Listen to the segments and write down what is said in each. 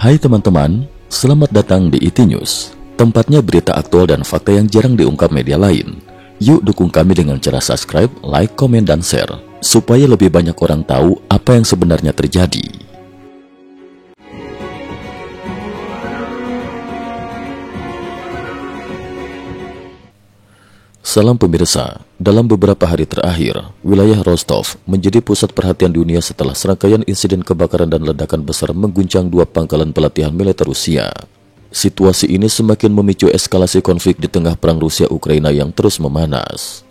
Hai teman-teman, selamat datang di IT News, tempatnya berita aktual dan fakta yang jarang diungkap media lain. Yuk dukung kami dengan cara subscribe, like, komen, dan share, supaya lebih banyak orang tahu apa yang sebenarnya terjadi. Salam pemirsa, dalam beberapa hari terakhir, wilayah Rostov menjadi pusat perhatian dunia setelah serangkaian insiden kebakaran dan ledakan besar mengguncang dua pangkalan pelatihan militer Rusia. Situasi ini semakin memicu eskalasi konflik di tengah perang Rusia-Ukraina yang terus memanas.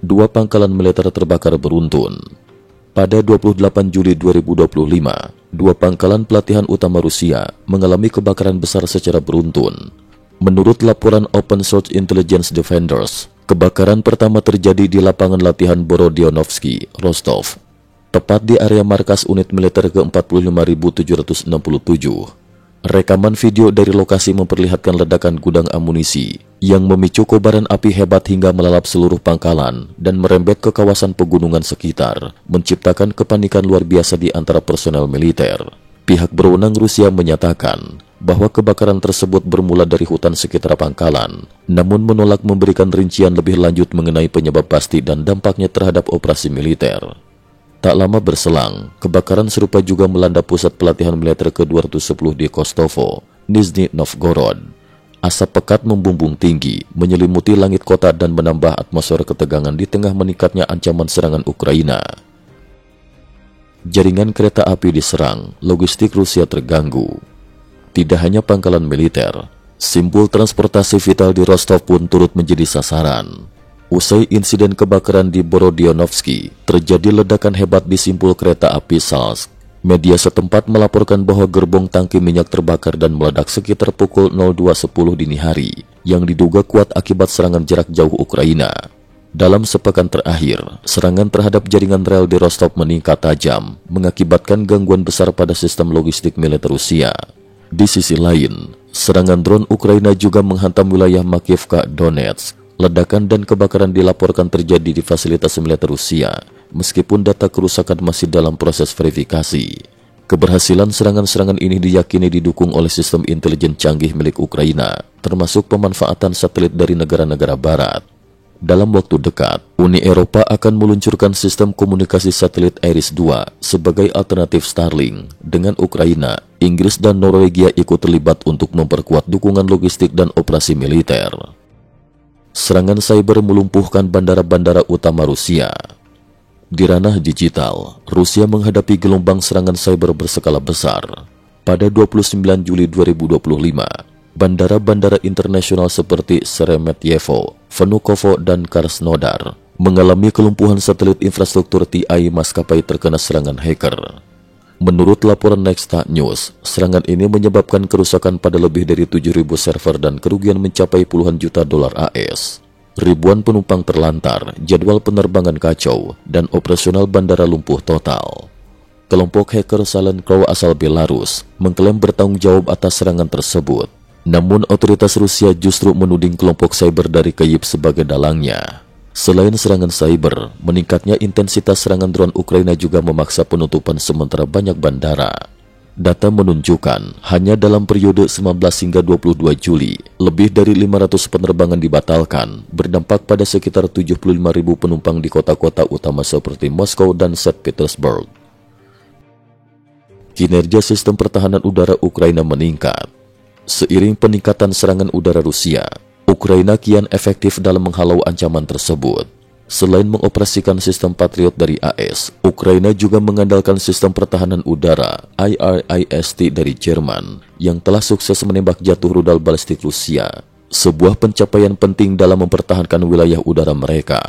Dua pangkalan militer terbakar beruntun. Pada 28 Juli 2025, dua pangkalan pelatihan utama Rusia mengalami kebakaran besar secara beruntun. Menurut laporan Open Source Intelligence Defenders, kebakaran pertama terjadi di lapangan latihan Borodionovsky, Rostov, tepat di area markas unit militer ke-45767. Rekaman video dari lokasi memperlihatkan ledakan gudang amunisi yang memicu kobaran api hebat hingga melalap seluruh pangkalan dan merembet ke kawasan pegunungan sekitar, menciptakan kepanikan luar biasa di antara personel militer. Pihak berwenang Rusia menyatakan bahwa kebakaran tersebut bermula dari hutan sekitar pangkalan, namun menolak memberikan rincian lebih lanjut mengenai penyebab pasti dan dampaknya terhadap operasi militer. Tak lama berselang, kebakaran serupa juga melanda pusat pelatihan militer ke-210 di Kostovo, Nizhny Novgorod. Asap pekat membumbung tinggi, menyelimuti langit kota dan menambah atmosfer ketegangan di tengah meningkatnya ancaman serangan Ukraina. Jaringan kereta api diserang, logistik Rusia terganggu. Tidak hanya pangkalan militer, simpul transportasi vital di Rostov pun turut menjadi sasaran. Usai insiden kebakaran di Borodionovsky, terjadi ledakan hebat di simpul kereta api Salsk. Media setempat melaporkan bahwa gerbong tangki minyak terbakar dan meledak sekitar pukul 02.10 dini hari, yang diduga kuat akibat serangan jarak jauh Ukraina. Dalam sepekan terakhir, serangan terhadap jaringan rel di Rostov meningkat tajam, mengakibatkan gangguan besar pada sistem logistik militer Rusia. Di sisi lain, serangan drone Ukraina juga menghantam wilayah Makivka, Donetsk. Ledakan dan kebakaran dilaporkan terjadi di fasilitas militer Rusia, meskipun data kerusakan masih dalam proses verifikasi. Keberhasilan serangan-serangan ini diyakini didukung oleh sistem intelijen canggih milik Ukraina, termasuk pemanfaatan satelit dari negara-negara barat. Dalam waktu dekat, Uni Eropa akan meluncurkan sistem komunikasi satelit IRIS-2 sebagai alternatif Starlink. Dengan Ukraina, Inggris dan Norwegia ikut terlibat untuk memperkuat dukungan logistik dan operasi militer. Serangan cyber melumpuhkan bandara-bandara utama Rusia. Di ranah digital, Rusia menghadapi gelombang serangan cyber berskala besar. Pada 29 Juli 2025, bandara-bandara internasional seperti Sheremetyevo, Vnukovo, dan Krasnodar mengalami kelumpuhan satelit infrastruktur TI maskapai terkena serangan hacker. Menurut laporan Nexta News, serangan ini menyebabkan kerusakan pada lebih dari 7.000 server dan kerugian mencapai puluhan juta dolar AS. Ribuan penumpang terlantar, jadwal penerbangan kacau, dan operasional bandara lumpuh total. Kelompok hacker Silent Crow asal Belarus mengklaim bertanggung jawab atas serangan tersebut. Namun otoritas Rusia justru menuding kelompok cyber dari Kyiv sebagai dalangnya. Selain serangan cyber, meningkatnya intensitas serangan drone Ukraina juga memaksa penutupan sementara banyak bandara. Data menunjukkan, hanya dalam periode 19 hingga 22 Juli, lebih dari 500 penerbangan dibatalkan, berdampak pada sekitar 75.000 penumpang di kota-kota utama seperti Moskow dan St. Petersburg. Kinerja sistem pertahanan udara Ukraina meningkat. Seiring peningkatan serangan udara Rusia, Ukraina kian efektif dalam menghalau ancaman tersebut. Selain mengoperasikan sistem Patriot dari AS, Ukraina juga mengandalkan sistem pertahanan udara IRIS-T dari Jerman yang telah sukses menembak jatuh rudal balistik Rusia, sebuah pencapaian penting dalam mempertahankan wilayah udara mereka.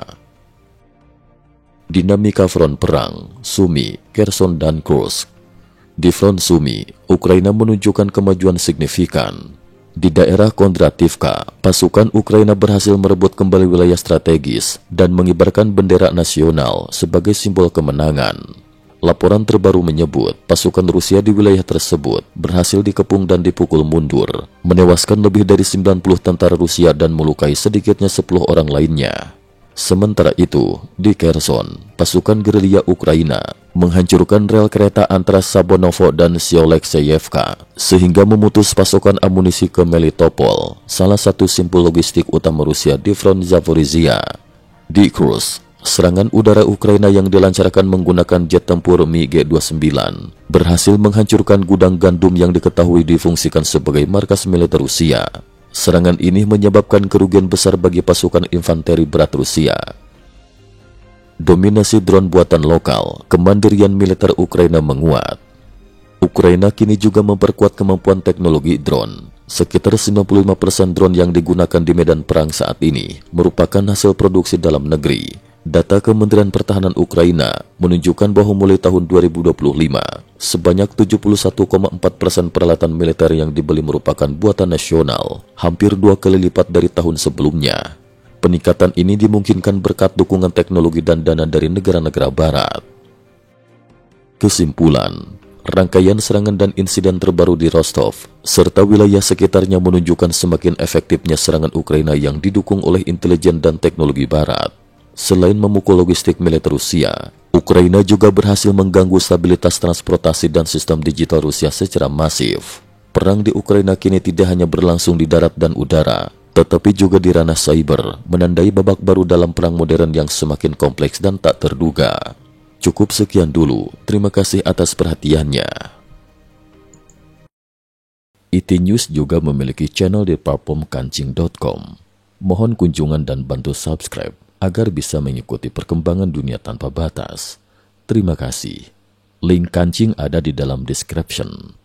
Dinamika front perang, Sumy, Kherson, dan Kursk. Di front Sumy, Ukraina menunjukkan kemajuan signifikan. Di daerah Kondrativka, pasukan Ukraina berhasil merebut kembali wilayah strategis dan mengibarkan bendera nasional sebagai simbol kemenangan. Laporan terbaru menyebut pasukan Rusia di wilayah tersebut berhasil dikepung dan dipukul mundur, menewaskan lebih dari 90 tentara Rusia dan melukai sedikitnya 10 orang lainnya. Sementara itu, di Kherson, pasukan gerilya Ukraina menghancurkan rel kereta antara Sabonovo dan Siolekseyevka sehingga memutus pasokan amunisi ke Melitopol, salah satu simpul logistik utama Rusia di front Zaporizhia. Di Kursk, serangan udara Ukraina yang dilancarkan menggunakan jet tempur MiG-29 berhasil menghancurkan gudang gandum yang diketahui difungsikan sebagai markas militer Rusia. Serangan ini menyebabkan kerugian besar bagi pasukan infanteri berat Rusia. Dominasi drone buatan lokal, kemandirian militer Ukraina menguat. Ukraina kini juga memperkuat kemampuan teknologi drone. Sekitar 95% drone yang digunakan di medan perang saat ini merupakan hasil produksi dalam negeri. Data Kementerian Pertahanan Ukraina menunjukkan bahwa mulai tahun 2025, sebanyak 71,4% peralatan militer yang dibeli merupakan buatan nasional, hampir 2 kali lipat dari tahun sebelumnya. Peningkatan ini dimungkinkan berkat dukungan teknologi dan dana dari negara-negara barat. Kesimpulan, rangkaian serangan dan insiden terbaru di Rostov serta wilayah sekitarnya menunjukkan semakin efektifnya serangan Ukraina yang didukung oleh intelijen dan teknologi barat. Selain memukul logistik militer Rusia, Ukraina juga berhasil mengganggu stabilitas transportasi dan sistem digital Rusia secara masif. Perang di Ukraina kini tidak hanya berlangsung di darat dan udara, tetapi juga di ranah cyber, menandai babak baru dalam perang modern yang semakin kompleks dan tak terduga. Cukup sekian dulu, terima kasih atas perhatiannya. IT News juga memiliki channel di platform kancing.com. Mohon kunjungan dan bantu subscribe agar bisa mengikuti perkembangan dunia tanpa batas. Terima kasih. Link kancing ada di dalam description.